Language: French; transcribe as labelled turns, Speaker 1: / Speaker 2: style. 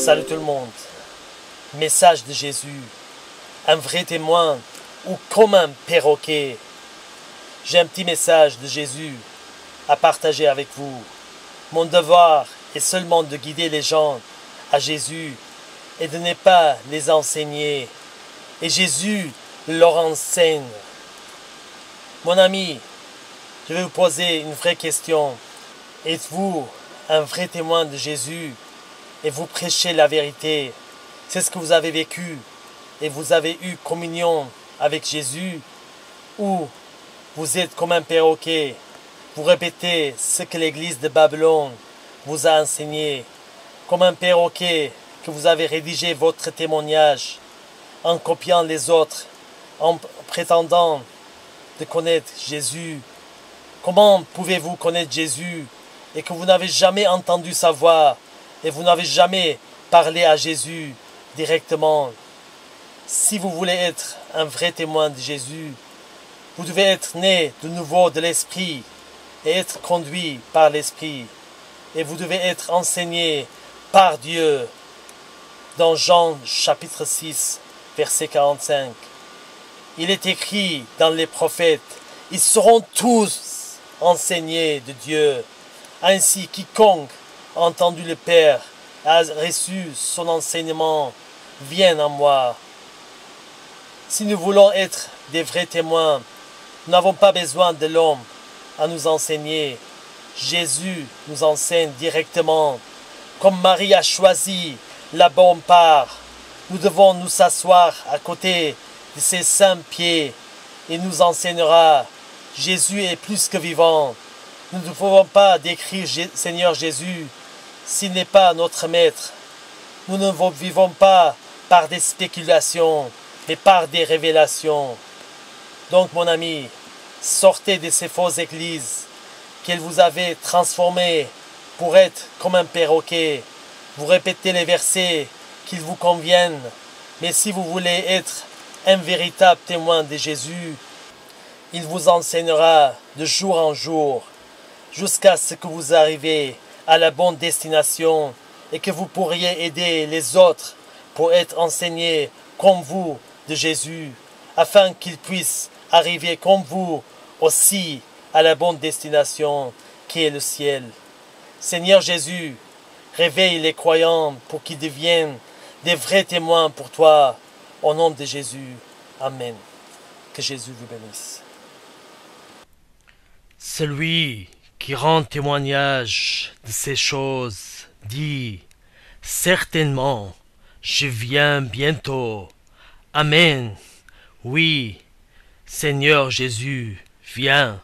Speaker 1: Salut tout le monde. Message de Jésus. Un vrai témoin ou comme un perroquet. J'ai un petit message de Jésus à partager avec vous. Mon devoir est seulement de guider les gens à Jésus et de ne pas les enseigner. Et Jésus leur enseigne. Mon ami, je vais vous poser une vraie question. Êtes-vous un vrai témoin de Jésus et vous prêchez la vérité? C'est ce que vous avez vécu et vous avez eu communion avec Jésus? Ou vous êtes comme un perroquet, vous répétez ce que l'église de Babylone vous a enseigné, comme un perroquet que vous avez rédigé votre témoignage en copiant les autres, en prétendant de connaître Jésus. Comment pouvez-vous connaître Jésus et que vous n'avez jamais entendu sa voix et vous n'avez jamais parlé à Jésus directement? Si vous voulez être un vrai témoin de Jésus, vous devez être né de nouveau de l'Esprit et être conduit par l'Esprit. Et vous devez être enseigné par Dieu. Dans Jean chapitre 6, verset 45. Il est écrit dans les prophètes, ils seront tous enseignés de Dieu. Ainsi, quiconque a entendu le Père a reçu son enseignement, vienne à moi. Si nous voulons être des vrais témoins, nous n'avons pas besoin de l'homme à nous enseigner. Jésus nous enseigne directement. Comme Marie a choisi la bonne part, nous devons nous asseoir à côté de ses saints pieds et nous enseignera. Jésus est plus que vivant. Nous ne pouvons pas décrire Seigneur Jésus s'il n'est pas notre maître. Nous ne vivons pas par des spéculations, mais par des révélations. Donc mon ami, sortez de ces fausses églises qu'elles vous avaient transformées pour être comme un perroquet. Vous répétez les versets qu'ils vous conviennent, mais si vous voulez être un véritable témoin de Jésus, il vous enseignera de jour en jour, jusqu'à ce que vous arriviez à la bonne destination et que vous pourriez aider les autres pour être enseignés comme vous de Jésus, afin qu'ils puissent arriver comme vous aussi à la bonne destination qui est le ciel. Seigneur Jésus, réveille les croyants pour qu'ils deviennent des vrais témoins pour toi. Au nom de Jésus. Amen. Que Jésus vous bénisse.
Speaker 2: Celui qui rend témoignage de ces choses dit, certainement, je viens bientôt. Amen. Oui, Seigneur Jésus, viens.